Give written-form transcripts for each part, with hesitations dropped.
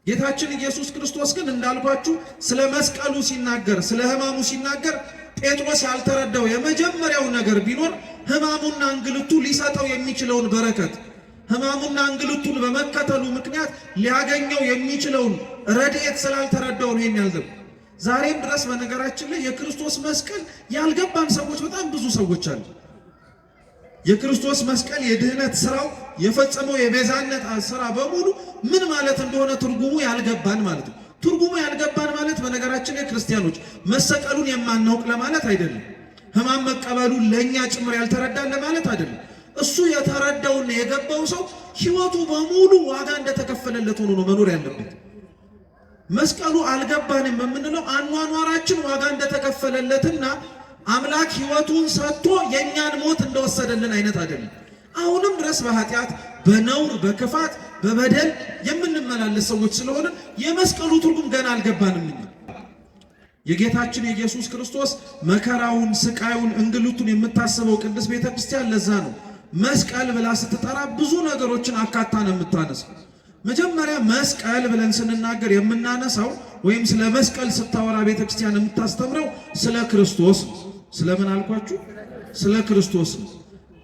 ጌታችን ኢየሱስ ክርስቶስ ግን እንዳልኳችሁ ስለ መስቀሉ ሲናገር ስለ ሕማሙ ሲናገር ጴጥሮስ ያልተረዳው የመጀመሪያው ነገር ቢኖር ሕማሙና እንግልቱ ሊሰጠው የሚችለውን በረከት ሕማሙና እንግልቱን በመከተሉ ምክንያት ሊያገኘው የሚችለውን ረድኤት ስላልተረዳው ነው ይሄን ያልገባው። ዛሬም ድረስ በነገራችን ላይ የክርስቶስ መስቀል ያልገባን ሰዎች በጣም ብዙ ሰዎች አሉ። የክርስቶስ መስቀል የድህነት ስራው የፈጸመው የቤዛነት ስራ በሙሉ ምን ማለት እንደሆነ ትርጉሙ ያልገባን ማለት ነው። ትርጉሙ ያልገባን ማለት በነገራችን ላይ ክርስቲያኖች መሰቀሉን የማናውቅ ለማለት አይደለም። ሕማም መቀበሉን ለኛ ጭምር ያልተረዳን ለማለት አይደለም። እሱ የተረዳውና የገባው ሰው ሕይወቱ በሙሉ ዋጋ እንደተከፈለለት ሆኖ ነው መኖር ያለበት። መስቀሉ አልገባንም የምንለው አኗኗራችን ዋጋ እንደተከፈለለትና አምላክ ሕይወቱን ሰጥቶ የኛን ሞት እንደወሰደልን አይነት አይደለም። አሁንም ድረስ በኃጢአት በነውር በክፋት በበደል የምንመላለስ ሰዎች ስለሆነ የመስቀሉ ትርጉም ገና አልገባንም። የጌታችን የኢየሱስ ክርስቶስ መከራውን ስቃዩን እንግልቱን የምታስበው ቅድስት ቤተ ክርስቲያን ለዛ ነው መስቀል ብላ ስትጠራ ብዙ ነገሮችን አካታ ነው የምታነሳው። መጀመሪያ መስቀል ብለን ስንናገር የምናነሳው ወይም ስለ መስቀል ስታወራ ቤተ ክርስቲያን የምታስተምረው ስለ ክርስቶስ ስለምን አልኳችሁ? ስለ ክርስቶስ ነው።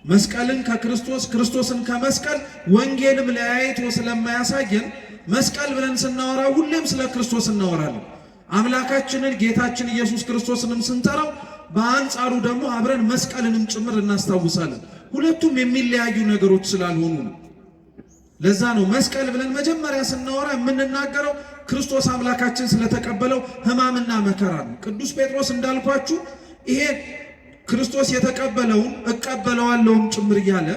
መስቀልን ከክርስቶስ ክርስቶስን ከመስቀል ወንጌልም ለያይቶ ስለማያሳየን መስቀል ብለን ስናወራ ሁሌም ስለ ክርስቶስ እናወራለን። አምላካችንን ጌታችን ኢየሱስ ክርስቶስንም ስንጠራው በአንጻሩ ደግሞ አብረን መስቀልንም ጭምር እናስታውሳለን። ሁለቱም የሚለያዩ ነገሮች ስላልሆኑ ነው። ለዛ ነው መስቀል ብለን መጀመሪያ ስናወራ የምንናገረው ክርስቶስ አምላካችን ስለተቀበለው ሕማምና መከራ ነው። ቅዱስ ጴጥሮስ እንዳልኳችሁ ይሄ ክርስቶስ የተቀበለውን እቀበለዋለሁም ጭምር እያለ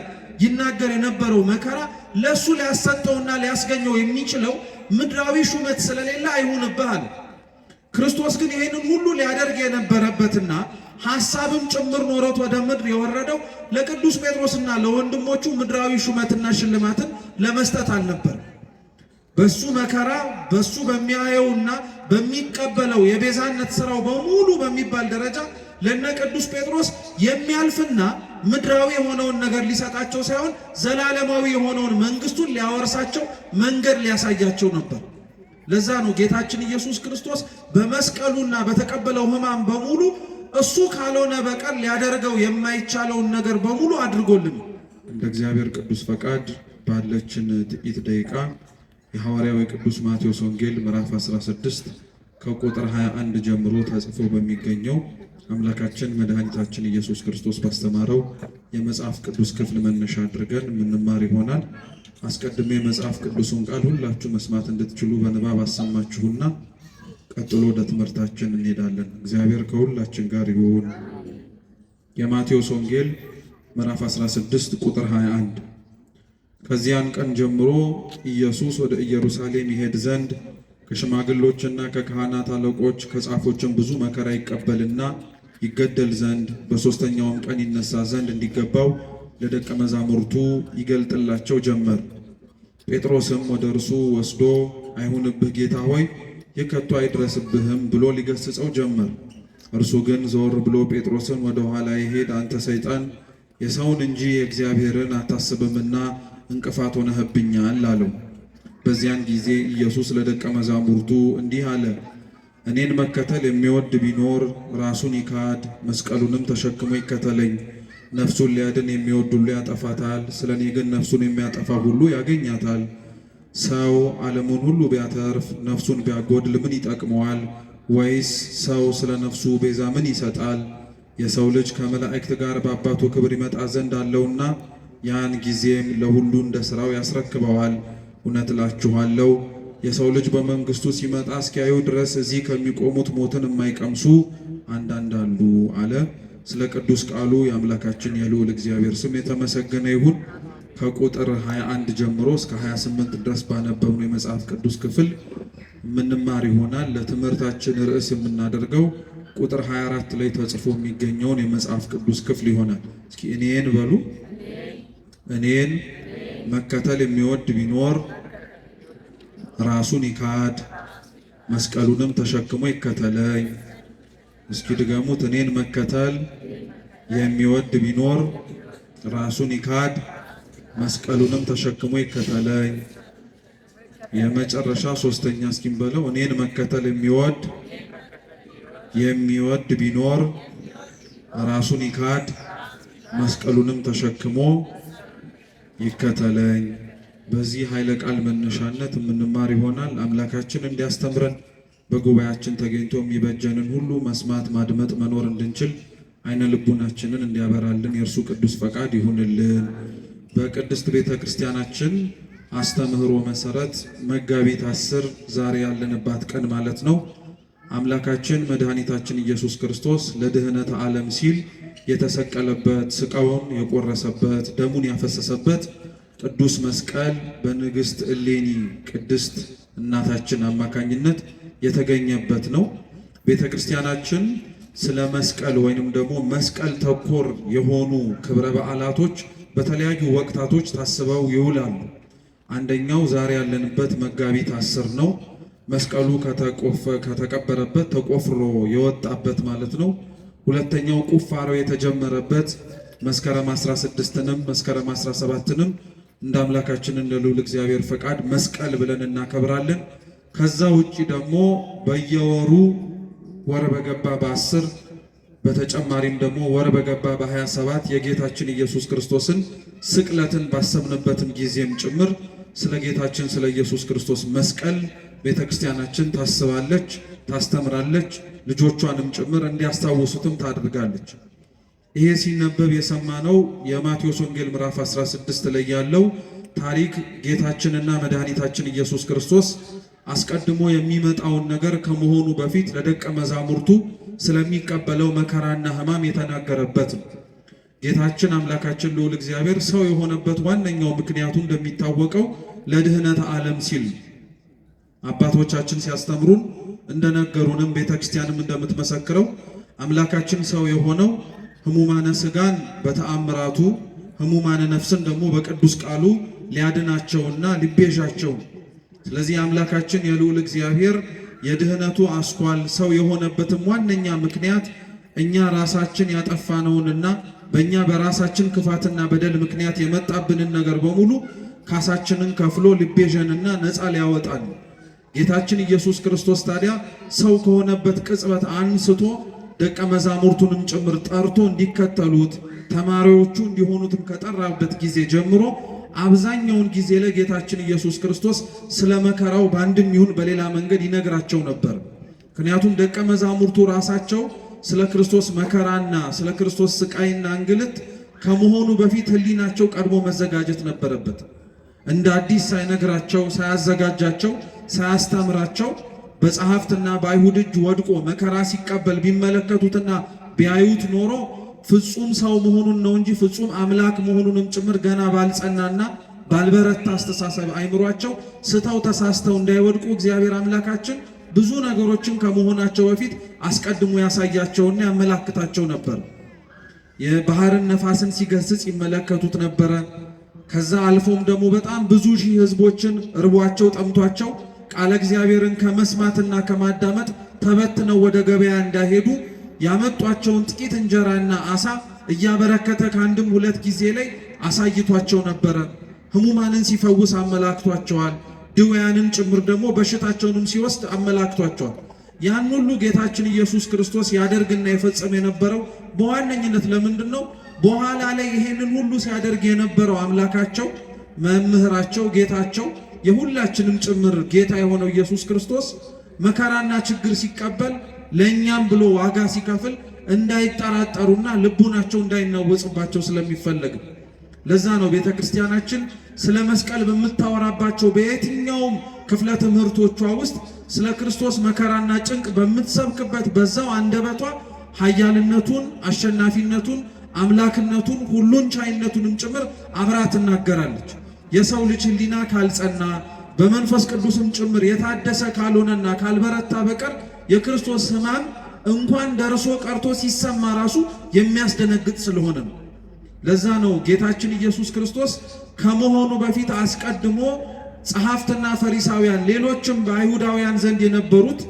ይናገር የነበረው መከራ ለሱ ሊያሰጠውና ሊያስገኘው የሚችለው ምድራዊ ሹመት ስለሌለ አይሁንብህ አለ። ክርስቶስ ግን ይሄንን ሁሉ ሊያደርግ የነበረበትና ሐሳብም ጭምር ኖሮት ወደ ምድር የወረደው ለቅዱስ ጴጥሮስና ለወንድሞቹ ምድራዊ ሹመትና ሽልማትን ለመስጠት አልነበር። በሱ መከራ በሱ በሚያየውና በሚቀበለው የቤዛነት ስራው በሙሉ በሚባል ደረጃ ለነ ቅዱስ ጴጥሮስ የሚያልፍና ምድራዊ የሆነውን ነገር ሊሰጣቸው ሳይሆን ዘላለማዊ የሆነውን መንግስቱን ሊያወርሳቸው መንገድ ሊያሳያቸው ነበር። ለዛ ነው ጌታችን ኢየሱስ ክርስቶስ በመስቀሉና በተቀበለው ሕማም በሙሉ እሱ ካልሆነ በቀር ሊያደርገው የማይቻለውን ነገር በሙሉ አድርጎልን። እንደ እግዚአብሔር ቅዱስ ፈቃድ ባለችን ጥቂት ደቂቃ የሐዋርያው የቅዱስ ማቴዎስ ወንጌል ምዕራፍ 16 ከቁጥር 21 ጀምሮ ተጽፎ በሚገኘው አምላካችን መድኃኒታችን ኢየሱስ ክርስቶስ ባስተማረው የመጽሐፍ ቅዱስ ክፍል መነሻ አድርገን የምንማር ይሆናል። አስቀድሜ የመጽሐፍ ቅዱሱን ቃል ሁላችሁ መስማት እንድትችሉ በንባብ አሰማችሁና ቀጥሎ ወደ ትምህርታችን እንሄዳለን። እግዚአብሔር ከሁላችን ጋር ይሁን። የማቴዎስ ወንጌል ምዕራፍ 16 ቁጥር 21 ከዚያን ቀን ጀምሮ ኢየሱስ ወደ ኢየሩሳሌም ይሄድ ዘንድ ከሽማግሎችና ከካህናት አለቆች ከጻፎችም ብዙ መከራ ይቀበልና ይገደል ዘንድ በሦስተኛውም ቀን ይነሳ ዘንድ እንዲገባው ለደቀ መዛሙርቱ ይገልጥላቸው ጀመር። ጴጥሮስም ወደ እርሱ ወስዶ አይሁንብህ ጌታ ሆይ ይህ ከቶ አይድረስብህም ብሎ ሊገስጸው ጀመር። እርሱ ግን ዘወር ብሎ ጴጥሮስን ወደ ኋላ ይሄድ፣ አንተ ሰይጣን የሰውን እንጂ የእግዚአብሔርን አታስብምና እንቅፋት ሆነህብኛል አለው። በዚያን ጊዜ ኢየሱስ ለደቀ መዛሙርቱ እንዲህ አለ፣ እኔን መከተል የሚወድ ቢኖር ራሱን ይካድ፣ መስቀሉንም ተሸክሞ ይከተለኝ። ነፍሱን ሊያድን የሚወድ ሁሉ ያጠፋታል፣ ስለ እኔ ግን ነፍሱን የሚያጠፋ ሁሉ ያገኛታል። ሰው ዓለሙን ሁሉ ቢያተርፍ ነፍሱን ቢያጎድል ምን ይጠቅመዋል? ወይስ ሰው ስለ ነፍሱ ቤዛ ምን ይሰጣል? የሰው ልጅ ከመላእክት ጋር በአባቱ ክብር ይመጣ ዘንድ አለውና ያን ጊዜም ለሁሉ እንደ ሥራው ያስረክበዋል። እውነት እላችኋለሁ የሰው ልጅ በመንግስቱ ሲመጣ እስኪያዩ ድረስ እዚህ ከሚቆሙት ሞትን የማይቀምሱ አንዳንድ አሉ አለ። ስለ ቅዱስ ቃሉ የአምላካችን የልዑል እግዚአብሔር ስም የተመሰገነ ይሁን። ከቁጥር 21 ጀምሮ እስከ 28 ድረስ ባነበብነው የመጽሐፍ ቅዱስ ክፍል የምንማር ይሆናል። ለትምህርታችን ርዕስ የምናደርገው ቁጥር 24 ላይ ተጽፎ የሚገኘውን የመጽሐፍ ቅዱስ ክፍል ይሆናል። እስኪ እኔን በሉ። እኔን መከተል የሚወድ ቢኖር ራሱን ይካድ፣ መስቀሉንም ተሸክሞ ይከተለኝ። እስኪ ድገሙት። እኔን መከተል የሚወድ ቢኖር ራሱን ይካድ፣ መስቀሉንም ተሸክሞ ይከተለኝ። የመጨረሻ ሶስተኛ እስኪንበለው እኔን መከተል የሚወድ ቢኖር ራሱን ይካድ መስቀሉንም ተሸክሞ ይከተለኝ። በዚህ ኃይለ ቃል መነሻነት የምንማር ይሆናል። አምላካችን እንዲያስተምረን በጉባኤያችን ተገኝቶ የሚበጀንን ሁሉ መስማት፣ ማድመጥ፣ መኖር እንድንችል አይነ ልቡናችንን እንዲያበራልን የእርሱ ቅዱስ ፈቃድ ይሁንልን። በቅድስት ቤተ ክርስቲያናችን አስተምህሮ መሰረት መጋቢት 10 ዛሬ ያለንባት ቀን ማለት ነው አምላካችን መድኃኒታችን ኢየሱስ ክርስቶስ ለድህነተ ዓለም ሲል የተሰቀለበት፣ ስቃውን የቆረሰበት፣ ደሙን ያፈሰሰበት ቅዱስ መስቀል በንግሥት እሌኒ ቅድስት እናታችን አማካኝነት የተገኘበት ነው። ቤተ ክርስቲያናችን ስለ መስቀል ወይንም ደግሞ መስቀል ተኮር የሆኑ ክብረ በዓላቶች በተለያዩ ወቅታቶች ታስበው ይውላሉ። አንደኛው ዛሬ ያለንበት መጋቢት 10 ነው። መስቀሉ ከተቀበረበት ተቆፍሮ የወጣበት ማለት ነው። ሁለተኛው ቁፋሮ የተጀመረበት መስከረም 16ንም መስከረም 17ንም እንደ አምላካችን እንደ ልዑል እግዚአብሔር ፈቃድ መስቀል ብለን እናከብራለን። ከዛ ውጪ ደግሞ በየወሩ ወር በገባ በ10 በተጨማሪም ደግሞ ወር በገባ በ27 የጌታችን ኢየሱስ ክርስቶስን ስቅለትን ባሰብንበትም ጊዜም ጭምር ስለ ጌታችን ስለ ኢየሱስ ክርስቶስ መስቀል ቤተክርስቲያናችን ታስባለች፣ ታስተምራለች፣ ልጆቿንም ጭምር እንዲያስታውሱትም ታደርጋለች። ይሄ ሲነበብ የሰማነው የማቴዎስ ወንጌል ምዕራፍ 16 ላይ ያለው ታሪክ ጌታችንና መድኃኒታችን ኢየሱስ ክርስቶስ አስቀድሞ የሚመጣውን ነገር ከመሆኑ በፊት ለደቀ መዛሙርቱ ስለሚቀበለው መከራና ሕማም የተናገረበት ነው። ጌታችን አምላካችን ልዑል እግዚአብሔር ሰው የሆነበት ዋነኛው ምክንያቱ እንደሚታወቀው ለድህነተ ዓለም ሲል አባቶቻችን ሲያስተምሩን እንደነገሩንም ቤተክርስቲያንም እንደምትመሰክረው አምላካችን ሰው የሆነው ሕሙማነ ሥጋን በተአምራቱ ሕሙማነ ነፍስን ደግሞ በቅዱስ ቃሉ ሊያድናቸውና ሊቤዣቸው። ስለዚህ አምላካችን የልዑል እግዚአብሔር የድህነቱ አስኳል ሰው የሆነበትም ዋነኛ ምክንያት እኛ ራሳችን ያጠፋነውንና በእኛ በራሳችን ክፋትና በደል ምክንያት የመጣብንን ነገር በሙሉ ካሳችንን ከፍሎ ሊቤዠንና ነፃ ሊያወጣን። ጌታችን ኢየሱስ ክርስቶስ ታዲያ ሰው ከሆነበት ቅጽበት አንስቶ ደቀ መዛሙርቱንም ጭምር ጠርቶ እንዲከተሉት ተማሪዎቹ እንዲሆኑትም ከጠራበት ጊዜ ጀምሮ አብዛኛውን ጊዜ ላይ ጌታችን ኢየሱስ ክርስቶስ ስለ መከራው በአንድም ይሁን በሌላ መንገድ ይነግራቸው ነበር። ምክንያቱም ደቀ መዛሙርቱ ራሳቸው ስለ ክርስቶስ መከራና ስለ ክርስቶስ ስቃይና እንግልት ከመሆኑ በፊት ሕሊናቸው ቀድሞ መዘጋጀት ነበረበት። እንደ አዲስ ሳይነግራቸው፣ ሳያዘጋጃቸው፣ ሳያስተምራቸው በጸሐፍትና በአይሁድ እጅ ወድቆ መከራ ሲቀበል ቢመለከቱትና ቢያዩት ኖሮ ፍጹም ሰው መሆኑን ነው እንጂ ፍጹም አምላክ መሆኑንም ጭምር ገና ባልጸናና ባልበረታ አስተሳሰብ አይምሯቸው ስተው ተሳስተው እንዳይወድቁ እግዚአብሔር አምላካችን ብዙ ነገሮችን ከመሆናቸው በፊት አስቀድሞ ያሳያቸውና ያመላክታቸው ነበር። የባህርን ነፋስን ሲገስጽ ይመለከቱት ነበረ። ከዛ አልፎም ደግሞ በጣም ብዙ ሺህ ሕዝቦችን እርቧቸው ጠምቷቸው ቃለ እግዚአብሔርን ከመስማትና ከማዳመጥ ተበትነው ወደ ገበያ እንዳይሄዱ ያመጧቸውን ጥቂት እንጀራና አሳ እያበረከተ ከአንድም ሁለት ጊዜ ላይ አሳይቷቸው ነበረ። ሕሙማንን ሲፈውስ አመላክቷቸዋል። ድውያንን ጭምር ደግሞ በሽታቸውንም ሲወስድ አመላክቷቸዋል። ያን ሁሉ ጌታችን ኢየሱስ ክርስቶስ ያደርግና የፈጸመ የነበረው በዋነኝነት ለምንድን ነው? በኋላ ላይ ይሄንን ሁሉ ሲያደርግ የነበረው አምላካቸው፣ መምህራቸው፣ ጌታቸው የሁላችንም ጭምር ጌታ የሆነው ኢየሱስ ክርስቶስ መከራና ችግር ሲቀበል ለእኛም ብሎ ዋጋ ሲከፍል እንዳይጠራጠሩና ልቡናቸው እንዳይናወጽባቸው ስለሚፈለግ ለዛ ነው ቤተ ክርስቲያናችን ስለ መስቀል በምታወራባቸው በየትኛውም ክፍለ ትምህርቶቿ ውስጥ ስለ ክርስቶስ መከራና ጭንቅ በምትሰብክበት በዛው አንደበቷ ኃያልነቱን፣ አሸናፊነቱን፣ አምላክነቱን፣ ሁሉን ቻይነቱንም ጭምር አብራ ትናገራለች። የሰው ልጅ ሕሊና ካልጸና በመንፈስ ቅዱስም ጭምር የታደሰ ካልሆነና ካልበረታ በቀር የክርስቶስ ሕማም እንኳን ደርሶ ቀርቶ ሲሰማ ራሱ የሚያስደነግጥ ስለሆነ ነው። ለዛ ነው ጌታችን ኢየሱስ ክርስቶስ ከመሆኑ በፊት አስቀድሞ ጸሐፍትና ፈሪሳውያን ሌሎችም በአይሁዳውያን ዘንድ የነበሩት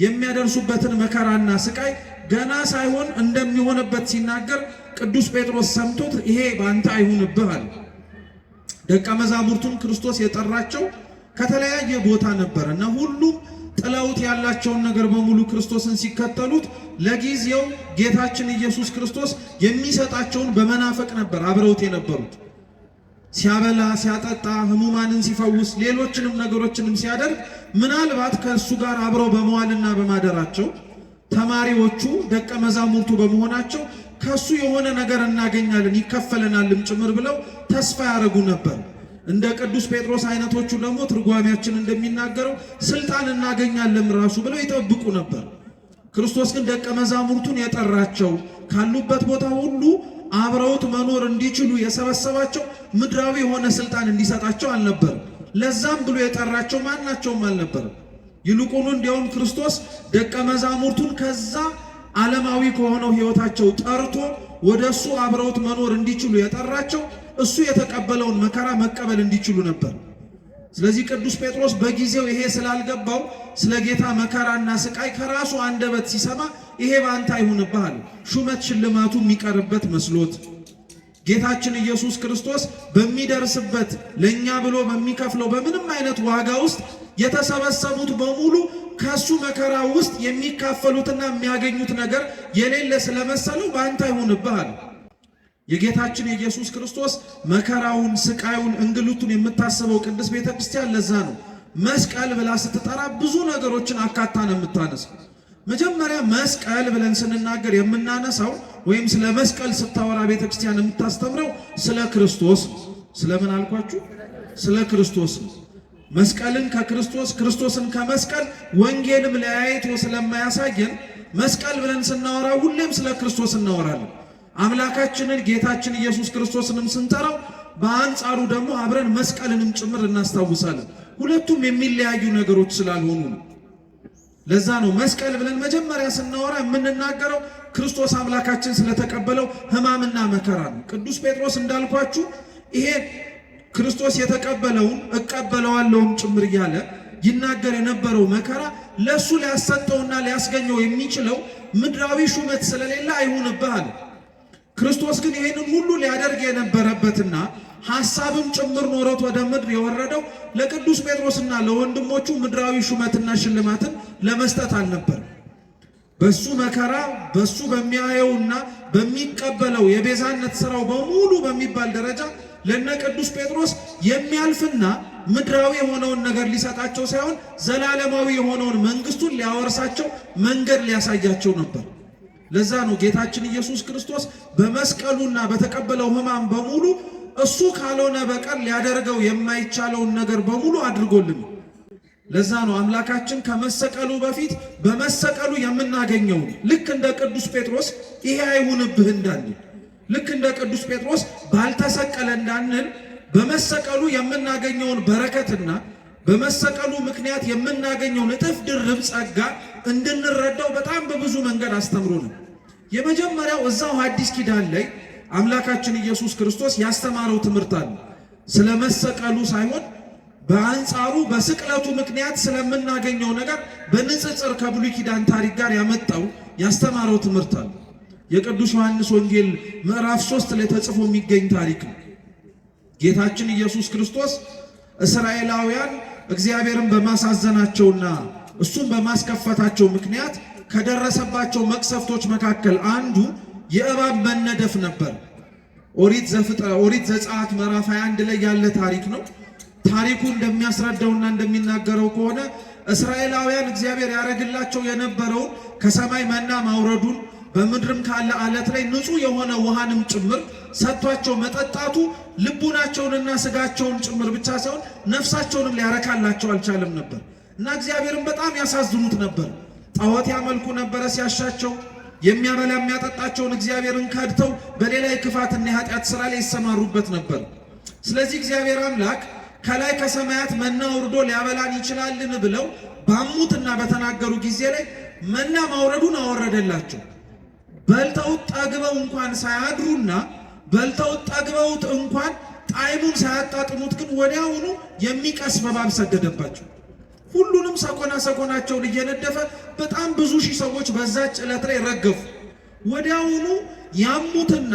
የሚያደርሱበትን መከራና ስቃይ ገና ሳይሆን እንደሚሆንበት ሲናገር ቅዱስ ጴጥሮስ ሰምቶት ይሄ ባንተ አይሁንብህ አለ። ደቀ መዛሙርቱን ክርስቶስ የጠራቸው ከተለያየ ቦታ ነበርና ሁሉም ጥለውት ያላቸውን ነገር በሙሉ ክርስቶስን ሲከተሉት ለጊዜው ጌታችን ኢየሱስ ክርስቶስ የሚሰጣቸውን በመናፈቅ ነበር አብረውት የነበሩት። ሲያበላ ሲያጠጣ፣ ህሙማንን ሲፈውስ፣ ሌሎችንም ነገሮችንም ሲያደርግ ምናልባት ከእሱ ጋር አብረው በመዋልና በማደራቸው ተማሪዎቹ ደቀ መዛሙርቱ በመሆናቸው ከሱ የሆነ ነገር እናገኛለን ይከፈለናልም ጭምር ብለው ተስፋ ያደርጉ ነበር። እንደ ቅዱስ ጴጥሮስ አይነቶቹ ደግሞ ትርጓሜያችን እንደሚናገረው ስልጣን እናገኛለን ራሱ ብለው ይጠብቁ ነበር። ክርስቶስ ግን ደቀ መዛሙርቱን የጠራቸው ካሉበት ቦታ ሁሉ አብረውት መኖር እንዲችሉ የሰበሰባቸው ምድራዊ የሆነ ስልጣን እንዲሰጣቸው አልነበረም። ለዛም ብሎ የጠራቸው ማናቸውም አልነበረም። ይልቁኑ እንዲያውም ክርስቶስ ደቀ መዛሙርቱን ከዛ ዓለማዊ ከሆነው ሕይወታቸው ጠርቶ ወደሱ አብረውት መኖር እንዲችሉ የጠራቸው እሱ የተቀበለውን መከራ መቀበል እንዲችሉ ነበር። ስለዚህ ቅዱስ ጴጥሮስ በጊዜው ይሄ ስላልገባው ስለ ጌታ መከራና ስቃይ ከራሱ አንደበት ሲሰማ ይሄ ባንተ አይሁንብህ አለ። ሹመት ሽልማቱ የሚቀርበት መስሎት ጌታችን ኢየሱስ ክርስቶስ በሚደርስበት ለኛ ብሎ በሚከፍለው በምንም አይነት ዋጋ ውስጥ የተሰበሰቡት በሙሉ ከሱ መከራ ውስጥ የሚካፈሉትና የሚያገኙት ነገር የሌለ ስለመሰለው ባንተ አይሁንብህ አለ። የጌታችን የኢየሱስ ክርስቶስ መከራውን፣ ስቃዩን፣ እንግልቱን የምታስበው ቅድስት ቤተ ክርስቲያን ለዛ ነው መስቀል ብላ ስትጠራ ብዙ ነገሮችን አካታ ነው የምታነሳው። መጀመሪያ መስቀል ብለን ስንናገር የምናነሳው ወይም ስለ መስቀል ስታወራ ቤተ ክርስቲያን የምታስተምረው ስለ ክርስቶስ። ስለምን አልኳችሁ? ስለ ክርስቶስ። መስቀልን ከክርስቶስ ክርስቶስን ከመስቀል ወንጌልም ለያይቶ ስለማያሳየን መስቀል ብለን ስናወራ ሁሌም ስለ ክርስቶስ እናወራለን። አምላካችንን ጌታችን ኢየሱስ ክርስቶስንም ስንጠራው በአንጻሩ ደግሞ አብረን መስቀልንም ጭምር እናስታውሳለን። ሁለቱም የሚለያዩ ነገሮች ስላልሆኑ ነው። ለዛ ነው መስቀል ብለን መጀመሪያ ስናወራ የምንናገረው ክርስቶስ አምላካችን ስለተቀበለው ሕማምና መከራ ነው። ቅዱስ ጴጥሮስ እንዳልኳችሁ ይሄ ክርስቶስ የተቀበለውን እቀበለዋለሁም ጭምር እያለ ይናገር የነበረው መከራ ለሱ ሊያሰጠውና ሊያስገኘው የሚችለው ምድራዊ ሹመት ስለሌለ አይሁንብህ አለ። ክርስቶስ ግን ይሄንን ሁሉ ሊያደርግ የነበረበትና ሐሳብም ጭምር ኖሮት ወደ ምድር የወረደው ለቅዱስ ጴጥሮስና ለወንድሞቹ ምድራዊ ሹመትና ሽልማትን ለመስጠት አልነበር። በሱ መከራ በሱ በሚያየውና በሚቀበለው የቤዛነት ሥራው በሙሉ በሚባል ደረጃ ለነ ቅዱስ ጴጥሮስ የሚያልፍና ምድራዊ የሆነውን ነገር ሊሰጣቸው ሳይሆን ዘላለማዊ የሆነውን መንግስቱን ሊያወርሳቸው መንገድ ሊያሳያቸው ነበር። ለዛ ነው ጌታችን ኢየሱስ ክርስቶስ በመስቀሉና በተቀበለው ሕማም በሙሉ እሱ ካልሆነ በቀር ሊያደርገው የማይቻለውን ነገር በሙሉ አድርጎልን። ለዛ ነው አምላካችን ከመሰቀሉ በፊት በመሰቀሉ የምናገኘው ልክ እንደ ቅዱስ ጴጥሮስ ይሄ አይሁንብህ እንዳንል፣ ልክ እንደ ቅዱስ ጴጥሮስ ባልተሰቀለ እንዳንል በመሰቀሉ የምናገኘውን በረከትና በመሰቀሉ ምክንያት የምናገኘውን እጥፍ ድርብ ጸጋ እንድንረዳው በጣም በብዙ መንገድ አስተምሮናል። የመጀመሪያው እዛው አዲስ ኪዳን ላይ አምላካችን ኢየሱስ ክርስቶስ ያስተማረው ትምህርት አለ። ስለ መሰቀሉ ሳይሆን በአንጻሩ በስቅለቱ ምክንያት ስለምናገኘው ነገር በንጽጽር ከብሉይ ኪዳን ታሪክ ጋር ያመጣው ያስተማረው ትምህርት አለ። የቅዱስ ዮሐንስ ወንጌል ምዕራፍ 3 ላይ ተጽፎ የሚገኝ ታሪክ ነው። ጌታችን ኢየሱስ ክርስቶስ እስራኤላውያን እግዚአብሔርን በማሳዘናቸውና እሱን በማስከፈታቸው ምክንያት ከደረሰባቸው መቅሰፍቶች መካከል አንዱ የእባብ መነደፍ ነበር። ኦሪት ዘጸአት ምዕራፍ 21 ላይ ያለ ታሪክ ነው። ታሪኩ እንደሚያስረዳውና እንደሚናገረው ከሆነ እስራኤላውያን እግዚአብሔር ያደርግላቸው የነበረውን ከሰማይ መና ማውረዱን በምድርም ካለ አለት ላይ ንጹህ የሆነ ውሃንም ጭምር ሰጥቷቸው መጠጣቱ ልቡናቸውንና ስጋቸውን ጭምር ብቻ ሳይሆን ነፍሳቸውንም ሊያረካላቸው አልቻለም ነበር እና እግዚአብሔርን በጣም ያሳዝኑት ነበር። ጣዖት ያመልኩ ነበረ ሲያሻቸው። የሚያበላ የሚያጠጣቸውን እግዚአብሔርን ከድተው በሌላ የክፋትና የኃጢአት ሥራ ላይ ይሰማሩበት ነበር። ስለዚህ እግዚአብሔር አምላክ ከላይ ከሰማያት መና ወርዶ ሊያበላን ይችላልን ብለው ባሙትና በተናገሩ ጊዜ ላይ መና ማውረዱን አወረደላቸው። በልተውት ጠግበው እንኳን ሳያድሩና በልተውት ጠግበውት እንኳን ጣዕሙን ሳያጣጥሙት ግን ወዲያውኑ የሚቀስ እባብ ሰደደባቸው። ሁሉንም ሰኮናቸውን እየነደፈ በጣም ብዙ ሺህ ሰዎች በዛች ዕለት ላይ ረገፉ። ወዲያውኑ ያሙትና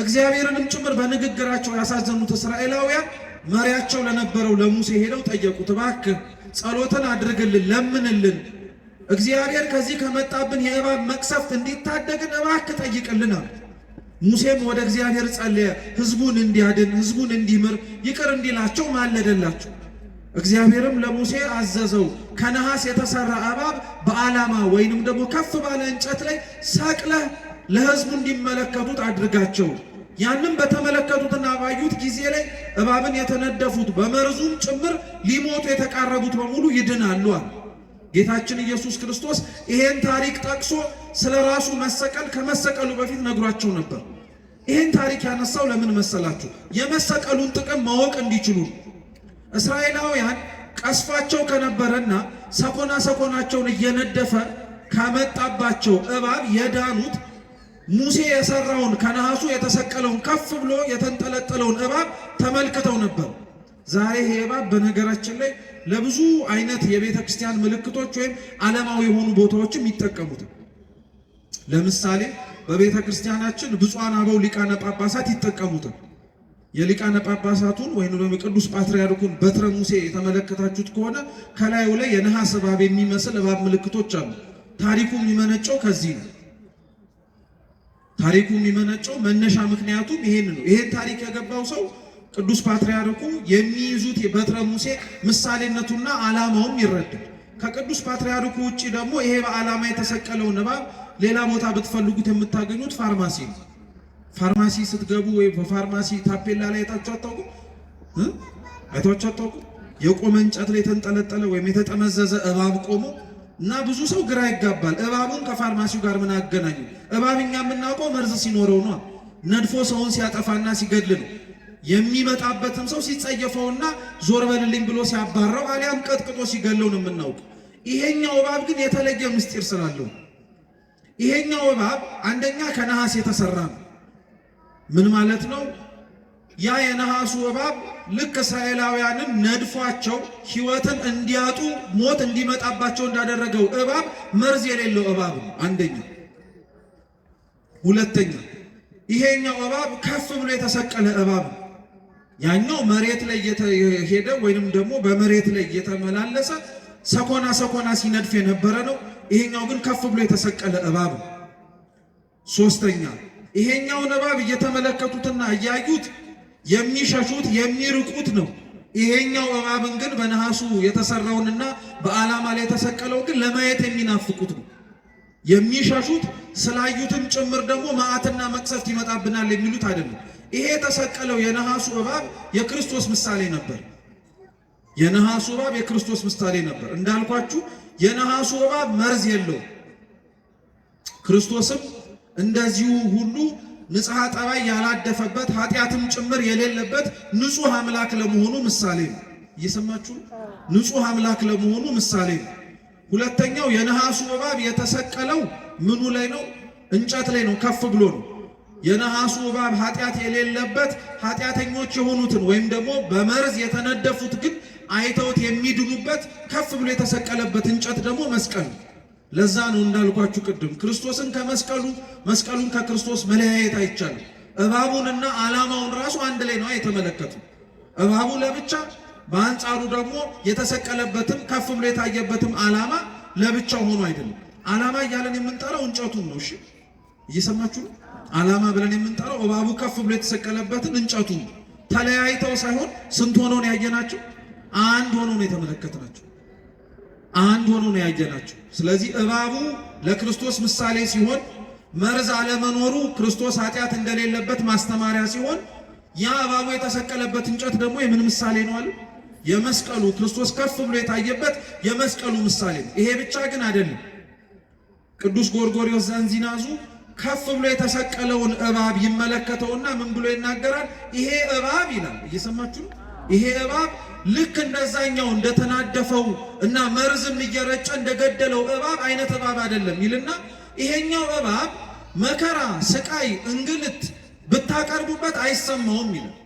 እግዚአብሔርንም ጭምር በንግግራቸው ያሳዘኑት እስራኤላውያን መሪያቸው ለነበረው ለሙሴ ሄደው ጠየቁት። እባክህ ጸሎትን አድርግልን፣ ለምንልን፣ እግዚአብሔር ከዚህ ከመጣብን የእባብ መቅሰፍት እንዲታደግን እባክህ ጠይቅልን አሉ። ሙሴም ወደ እግዚአብሔር ጸለየ፣ ሕዝቡን እንዲያድን፣ ሕዝቡን እንዲምር፣ ይቅር እንዲላቸው ማለደላቸው። እግዚአብሔርም ለሙሴ አዘዘው፣ ከነሐስ የተሰራ እባብ በዓላማ ወይንም ደግሞ ከፍ ባለ እንጨት ላይ ሰቅለህ ለሕዝቡ እንዲመለከቱት አድርጋቸው። ያንም በተመለከቱትና ባዩት ጊዜ ላይ እባብን የተነደፉት በመርዙም ጭምር ሊሞቱ የተቃረቡት በሙሉ ይድናሉ አለ። ጌታችን ኢየሱስ ክርስቶስ ይሄን ታሪክ ጠቅሶ ስለ ራሱ መሰቀል ከመሰቀሉ በፊት ነግሯቸው ነበር። ይሄን ታሪክ ያነሳው ለምን መሰላችሁ? የመሰቀሉን ጥቅም ማወቅ እንዲችሉ። እስራኤላውያን ቀስፋቸው ከነበረና ሰኮናቸውን እየነደፈ ካመጣባቸው እባብ የዳኑት ሙሴ የሰራውን ከነሐሱ የተሰቀለውን ከፍ ብሎ የተንጠለጠለውን እባብ ተመልክተው ነበር። ዛሬ ይሄ እባብ በነገራችን ላይ ለብዙ አይነት የቤተ ክርስቲያን ምልክቶች ወይም ዓለማዊ የሆኑ ቦታዎችም ይጠቀሙት። ለምሳሌ በቤተ ክርስቲያናችን ብፁዓን አበው ሊቃነ ጳጳሳት ይጠቀሙታል። የሊቃነ ጳጳሳቱን ወይም ደግሞ ቅዱስ ፓትርያርኩን በትረ ሙሴ የተመለከታችሁት ከሆነ ከላዩ ላይ የነሐስ እባብ የሚመስል እባብ ምልክቶች አሉ። ታሪኩ የሚመነጨው ከዚህ ነው። ታሪኩ የሚመነጨው መነሻ ምክንያቱም ይሄን ነው። ይሄን ታሪክ የገባው ሰው ቅዱስ ፓትርያርኩ የሚይዙት የበትረ ሙሴ ምሳሌነቱና ዓላማውም ይረዳል። ከቅዱስ ፓትርያርኩ ውጪ ደግሞ ይሄ በዓላማ የተሰቀለው እባብ ሌላ ቦታ ብትፈልጉት የምታገኙት ፋርማሲ ነው። ፋርማሲ ስትገቡ ወይ በፋርማሲ ታፔላ ላይ አይታችሁ አታውቁ? የቆመ እንጨት ላይ የተንጠለጠለ ወይም የተጠመዘዘ እባብ ቆሞ እና ብዙ ሰው ግራ ይጋባል። እባቡን ከፋርማሲው ጋር ምን አገናኙ? እባብ እኛ የምናውቀው መርዝ ሲኖረው ነው፣ ነድፎ ሰውን ሲያጠፋና ሲገድል ነው። የሚመጣበትም ሰው ሲጸየፈውና ዞር በልልኝ ብሎ ሲያባረው አሊያም ቀጥቅጦ ሲገለው ነው የምናውቀው። ይሄኛው እባብ ግን የተለየ ምስጢር ስላለው ይሄኛው እባብ አንደኛ ከነሐስ የተሰራ ነው። ምን ማለት ነው? ያ የነሐሱ እባብ ልክ እስራኤላውያንን ነድፏቸው ሕይወትን እንዲያጡ ሞት እንዲመጣባቸው እንዳደረገው እባብ መርዝ የሌለው እባብ ነው። አንደኛ። ሁለተኛ ይሄኛው እባብ ከፍ ብሎ የተሰቀለ እባብ ነው። ያኛው መሬት ላይ እየሄደ ወይንም ደግሞ በመሬት ላይ እየተመላለሰ ሰኮና ሲነድፍ የነበረ ነው። ይሄኛው ግን ከፍ ብሎ የተሰቀለ እባብ ነው። ሶስተኛ ይሄኛውን እባብ እየተመለከቱትና እያዩት የሚሸሹት የሚርቁት ነው። ይሄኛው እባብን ግን በነሐሱ የተሰራውንና በዓላማ ላይ የተሰቀለው ግን ለማየት የሚናፍቁት ነው። የሚሸሹት ስላዩትም ጭምር ደግሞ መዓትና መቅሰፍት ይመጣብናል የሚሉት አይደለም። ይሄ የተሰቀለው የነሐሱ እባብ የክርስቶስ ምሳሌ ነበር። የነሐሱ እባብ የክርስቶስ ምሳሌ ነበር። እንዳልኳችሁ የነሐሱ እባብ መርዝ የለው። ክርስቶስም እንደዚሁ ሁሉ ንጽሐ ጠባይ ያላደፈበት ኃጢአትም ጭምር የሌለበት ንጹሕ አምላክ ለመሆኑ ምሳሌ ነው። እየሰማችሁ ንጹሕ አምላክ ለመሆኑ ምሳሌ ነው። ሁለተኛው የነሐሱ እባብ የተሰቀለው ምኑ ላይ ነው? እንጨት ላይ ነው፣ ከፍ ብሎ ነው። የነሐሱ እባብ ኃጢአት የሌለበት ኃጢአተኞች የሆኑትን ወይም ደግሞ በመርዝ የተነደፉት ግን አይተውት የሚድኑበት ከፍ ብሎ የተሰቀለበት እንጨት ደግሞ መስቀል ነው። ለዛ ነው እንዳልኳችሁ ቅድም ክርስቶስን ከመስቀሉ መስቀሉን ከክርስቶስ መለያየት አይቻልም። እባቡንና ዓላማውን ራሱ አንድ ላይ ነው የተመለከቱ። እባቡ ለብቻ፣ በአንጻሩ ደግሞ የተሰቀለበትም ከፍ ብሎ የታየበትም ዓላማ ለብቻው ሆኖ አይደለም። ዓላማ እያለን የምንጠራው እንጨቱን ነው። እሺ እየሰማችሁ ነው? ዓላማ ብለን የምንጠራው እባቡ ከፍ ብሎ የተሰቀለበትን እንጨቱን ተለያይተው ሳይሆን ስንት ሆነው ነው ያየናቸው? አንድ ሆነው ነው የተመለከትናቸው። አንድ ሆነው ነው ያየናቸው። ስለዚህ እባቡ ለክርስቶስ ምሳሌ ሲሆን፣ መርዝ አለመኖሩ ክርስቶስ ኃጢአት እንደሌለበት ማስተማሪያ ሲሆን፣ ያ እባቡ የተሰቀለበት እንጨት ደግሞ የምን ምሳሌ ነው አለ? የመስቀሉ ክርስቶስ ከፍ ብሎ የታየበት የመስቀሉ ምሳሌ ነው። ይሄ ብቻ ግን አይደለም። ቅዱስ ጎርጎርዮስ ዘእንዚናዙ ከፍ ብሎ የተሰቀለውን እባብ ይመለከተውና ምን ብሎ ይናገራል? ይሄ እባብ ይላል። እየሰማችሁ ነው? ይሄ እባብ ልክ እንደዛኛው እንደተናደፈው እና መርዝም እየረጨ እንደገደለው እባብ አይነት እባብ አይደለም ይልና ይሄኛው እባብ መከራ፣ ስቃይ፣ እንግልት ብታቀርቡበት አይሰማውም ይላል።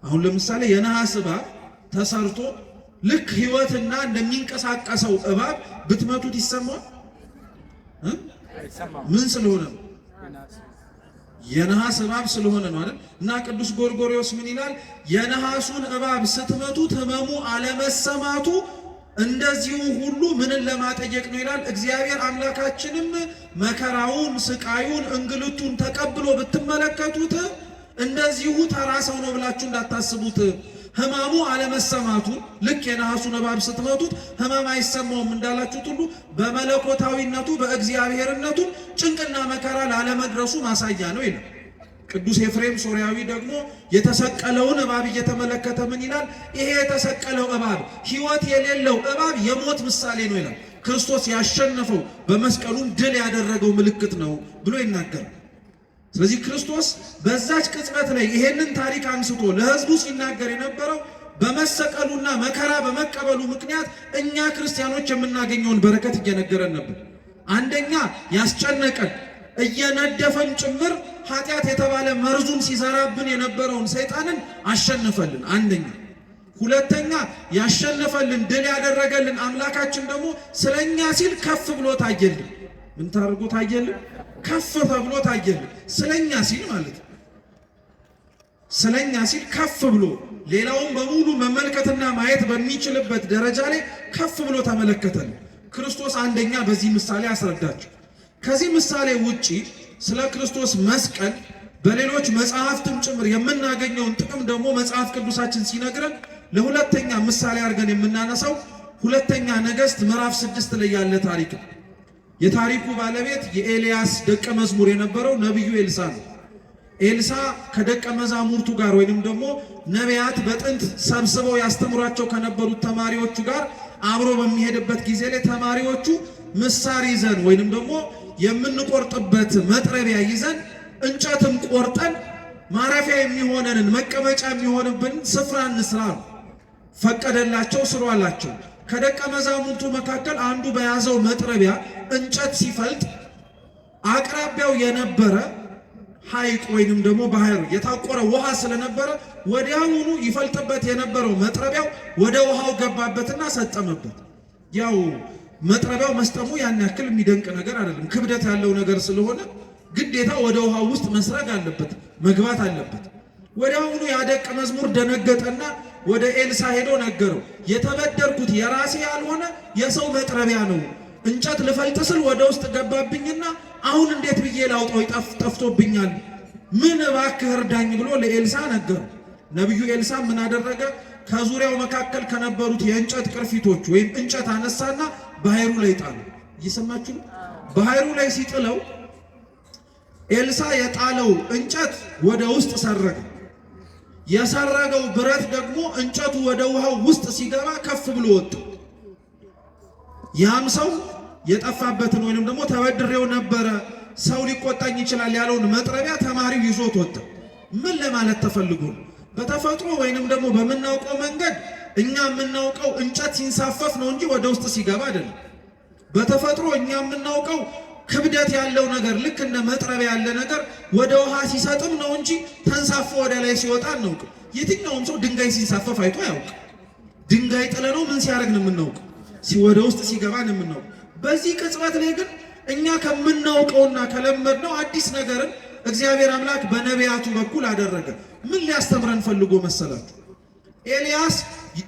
አሁን ለምሳሌ የነሐስ እባብ ተሰርቶ ልክ ሕይወትና እንደሚንቀሳቀሰው እባብ ብትመቱት ይሰማል? ምን ስለሆነ? የነሐስ እባብ ስለሆነ ነው አይደል? እና ቅዱስ ጎርጎርዮስ ምን ይላል? የነሐሱን እባብ ስትመቱት ህመሙ አለመሰማቱ እንደዚሁ ሁሉ ምንን ለማጠየቅ ነው ይላል። እግዚአብሔር አምላካችንም መከራውን፣ ስቃዩን፣ እንግልቱን ተቀብሎ ብትመለከቱት እንደዚሁ ተራ ሰው ነው ብላችሁ እንዳታስቡት። ህማሙ አለመሰማቱን ልክ የነሐሱን እባብ ስትመቱት ህመም አይሰማውም እንዳላችሁት ሁሉ በመለኮታዊነቱ በእግዚአብሔርነቱ ጭንቅና መከራ ላለመድረሱ ማሳያ ነው ይላል። ቅዱስ ኤፍሬም ሶርያዊ ደግሞ የተሰቀለውን እባብ እየተመለከተ ምን ይላል? ይሄ የተሰቀለው እባብ ሕይወት የሌለው እባብ የሞት ምሳሌ ነው ይላል። ክርስቶስ ያሸነፈው በመስቀሉም ድል ያደረገው ምልክት ነው ብሎ ይናገራል። ስለዚህ ክርስቶስ በዛች ቅጽበት ላይ ይሄንን ታሪክ አንስቶ ለሕዝቡ ሲናገር የነበረው በመሰቀሉና መከራ በመቀበሉ ምክንያት እኛ ክርስቲያኖች የምናገኘውን በረከት እየነገረን ነበር። አንደኛ ያስጨነቀን እየነደፈን ጭምር ኃጢአት የተባለ መርዙን ሲዘራብን የነበረውን ሰይጣንን አሸነፈልን። አንደኛ። ሁለተኛ ያሸነፈልን ድል ያደረገልን አምላካችን ደግሞ ስለኛ ሲል ከፍ ብሎ ታየልን። ምን ታርጎ ታየልን? ከፍ ተብሎ ታየልን። ስለኛ ሲል ማለት ነው። ስለኛ ሲል ከፍ ብሎ ሌላውን በሙሉ መመልከትና ማየት በሚችልበት ደረጃ ላይ ከፍ ብሎ ተመለከተልን ክርስቶስ። አንደኛ በዚህ ምሳሌ አስረዳቸው። ከዚህ ምሳሌ ውጪ ስለ ክርስቶስ መስቀል በሌሎች መጽሐፍትም ጭምር የምናገኘውን ጥቅም ደግሞ መጽሐፍ ቅዱሳችን ሲነግረን ለሁለተኛ ምሳሌ አድርገን የምናነሳው ሁለተኛ ነገሥት ምዕራፍ 6 ላይ ያለ ታሪክ ነው። የታሪኩ ባለቤት የኤልያስ ደቀ መዝሙር የነበረው ነቢዩ ኤልሳ ነው። ኤልሳ ከደቀ መዛሙርቱ ጋር ወይንም ደግሞ ነቢያት በጥንት ሰብስበው ያስተምሯቸው ከነበሩት ተማሪዎቹ ጋር አብሮ በሚሄድበት ጊዜ ላይ ተማሪዎቹ ምሳር ይዘን ወይንም ደግሞ የምንቆርጥበት መጥረቢያ ይዘን እንጨትም ቆርጠን ማረፊያ የሚሆነንን መቀመጫ የሚሆንብን ስፍራ እንስራ ነው። ፈቀደላቸው፣ ስሩ አላቸው። ከደቀ መዛሙርቱ መካከል አንዱ በያዘው መጥረቢያ እንጨት ሲፈልጥ አቅራቢያው የነበረ ሐይቅ ወይንም ደግሞ ባህር የታቆረ ውሃ ስለነበረ ወዲያውኑ ይፈልጥበት የነበረው መጥረቢያው ወደ ውሃው ገባበትና ሰጠመበት። ያው መጥረቢያው መስጠሙ ያን ያክል የሚደንቅ ነገር አይደለም። ክብደት ያለው ነገር ስለሆነ ግዴታ ወደ ውሃው ውስጥ መስረግ አለበት፣ መግባት አለበት። ወዲያውኑ ያደቀ መዝሙር ደነገጠና ወደ ኤልሳ ሄዶ ነገረው። የተበደርኩት የራሴ ያልሆነ የሰው መጥረቢያ ነው። እንጨት ልፈልጥ ስል ወደ ውስጥ ገባብኝና አሁን እንዴት ብዬ ላውጣው? ጠፍቶብኛል። ምን እባክህ እርዳኝ ብሎ ለኤልሳ ነገረው። ነቢዩ ኤልሳ ምን አደረገ? ከዙሪያው መካከል ከነበሩት የእንጨት ቅርፊቶች ወይም እንጨት አነሳና ባህሩ ላይ ጣለው። እየሰማችሁ? ባህሩ ላይ ሲጥለው ኤልሳ የጣለው እንጨት ወደ ውስጥ ሰረገ። የሰረገው ብረት ደግሞ እንጨቱ ወደ ውሃው ውስጥ ሲገባ ከፍ ብሎ ወጣ። ያም ሰው የጠፋበትን ወይንም ደግሞ ተበድሬው ነበረ ሰው ሊቆጣኝ ይችላል ያለውን መጥረቢያ ተማሪው ይዞት ወጣ። ምን ለማለት ተፈልጎ ነው? በተፈጥሮ ወይንም ደግሞ በምናውቀው መንገድ እኛ የምናውቀው እንጨት ሲንሳፈፍ ነው እንጂ ወደ ውስጥ ሲገባ አይደለም። በተፈጥሮ እኛ የምናውቀው ክብደት ያለው ነገር ልክ እንደ መጥረቢያ ያለ ነገር ወደ ውሃ ሲሰጥም ነው እንጂ ተንሳፎ ወደ ላይ ሲወጣ አናውቅም። የትኛውም ሰው ድንጋይ ሲንሳፈፍ አይቶ አያውቅም። ድንጋይ ጥለነው ምን ሲያደርግ ነው የምናውቀው? ወደ ውስጥ ሲገባ ነው የምናውቀው። በዚህ ቅጽበት ላይ ግን እኛ ከምናውቀውና ከለመድነው አዲስ ነገርን እግዚአብሔር አምላክ በነቢያቱ በኩል አደረገ። ምን ሊያስተምረን ፈልጎ መሰላችሁ? ኤልያስ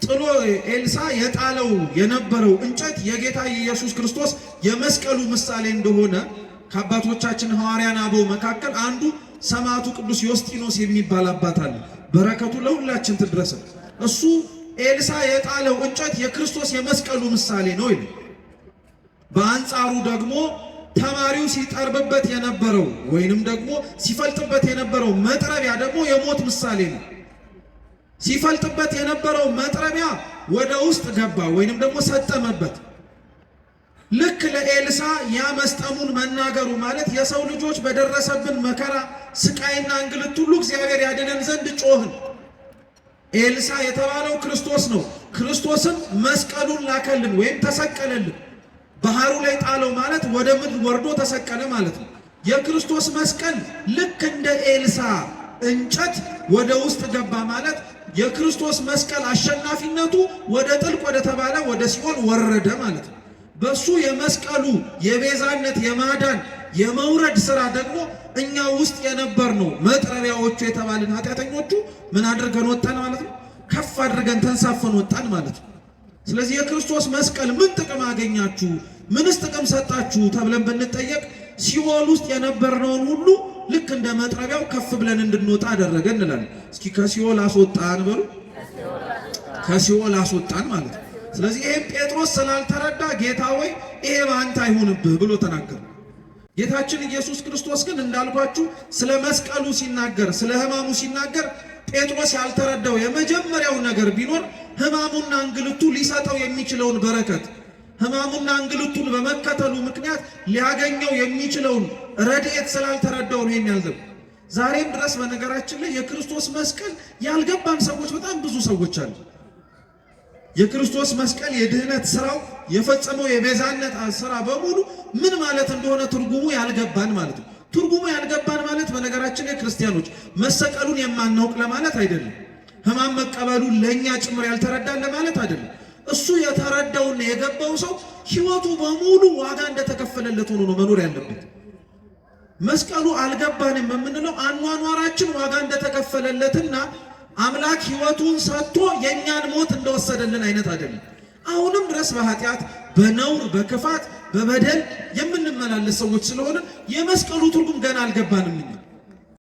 ጥሎ ኤልሳ የጣለው የነበረው እንጨት የጌታ ኢየሱስ ክርስቶስ የመስቀሉ ምሳሌ እንደሆነ ከአባቶቻችን ሐዋርያን አበው መካከል አንዱ ሰማዕቱ ቅዱስ ዮስጢኖስ የሚባል አባት አለ። በረከቱ ለሁላችን ትድረስ። እሱ ኤልሳ የጣለው እንጨት የክርስቶስ የመስቀሉ ምሳሌ ነው ይላል። በአንጻሩ ደግሞ ተማሪው ሲጠርብበት የነበረው ወይንም ደግሞ ሲፈልጥበት የነበረው መጥረቢያ ደግሞ የሞት ምሳሌ ነው። ሲፈልጥበት የነበረው መጥረቢያ ወደ ውስጥ ገባ ወይንም ደግሞ ሰጠመበት። ልክ ለኤልሳ ያ መስጠሙን መናገሩ ማለት የሰው ልጆች በደረሰብን መከራ ስቃይና እንግልት ሁሉ እግዚአብሔር ያድነን ዘንድ ጮህን። ኤልሳ የተባለው ክርስቶስ ነው። ክርስቶስን መስቀሉን ላከልን ወይም ተሰቀለልን። ባህሩ ላይ ጣለው ማለት ወደ ምድር ወርዶ ተሰቀለ ማለት ነው። የክርስቶስ መስቀል ልክ እንደ ኤልሳ እንጨት ወደ ውስጥ ገባ ማለት የክርስቶስ መስቀል አሸናፊነቱ ወደ ጥልቅ ወደ ተባለ ወደ ሲኦል ወረደ ማለት ነው። በሱ የመስቀሉ የቤዛነት የማዳን የመውረድ ስራ ደግሞ እኛ ውስጥ የነበርነው መጥረቢያዎቹ የተባልን ኃጢአተኞቹ ምን አድርገን ወጣን ማለት ነው? ከፍ አድርገን ተንሳፈን ወጣን ማለት ነው። ስለዚህ የክርስቶስ መስቀል ምን ጥቅም አገኛችሁ? ምንስ ጥቅም ሰጣችሁ ተብለን ብንጠየቅ ሲኦል ውስጥ የነበርነውን ሁሉ ልክ እንደ መጥረቢያው ከፍ ብለን እንድንወጣ አደረገ እንላለን። እስኪ ከሲኦል አስወጣን በሉ። ከሲኦል አስወጣን ማለት ነው። ስለዚህ ይሄን ጴጥሮስ ስላልተረዳ ጌታ ወይ ይሄ በአንተ አይሁንብህ ብሎ ተናገረ። ጌታችን ኢየሱስ ክርስቶስ ግን እንዳልኳችሁ ስለ መስቀሉ ሲናገር፣ ስለ ሕማሙ ሲናገር ጴጥሮስ ያልተረዳው የመጀመሪያው ነገር ቢኖር ሕማሙና እንግልቱ ሊሰጠው የሚችለውን በረከት፣ ሕማሙና እንግልቱን በመከተሉ ምክንያት ሊያገኘው የሚችለውን ረድኤት ስላልተረዳው ነው ይሄን ያልገባ። ዛሬም ድረስ በነገራችን ላይ የክርስቶስ መስቀል ያልገባን ሰዎች በጣም ብዙ ሰዎች አሉ። የክርስቶስ መስቀል የድህነት ስራው የፈጸመው የቤዛነት ስራ በሙሉ ምን ማለት እንደሆነ ትርጉሙ ያልገባን ማለት ነው። ትርጉሙ ያልገባን ማለት በነገራችን ላይ ክርስቲያኖች መሰቀሉን የማናውቅ ለማለት አይደለም። ሕማም መቀበሉን ለኛ ጭምር ያልተረዳን ለማለት አይደለም። እሱ የተረዳውና የገባው ሰው ሕይወቱ በሙሉ ዋጋ እንደተከፈለለት ሆኖ ነው መኖር ያለበት። መስቀሉ አልገባንም የምንለው አኗኗራችን ዋጋ እንደተከፈለለትና አምላክ ሕይወቱን ሰጥቶ የኛን ሞት እንደወሰደልን አይነት አይደለም። አሁንም ድረስ በኃጢአት በነውር በክፋት በበደል የምንመላለስ ሰዎች ስለሆነ የመስቀሉ ትርጉም ገና አልገባንም።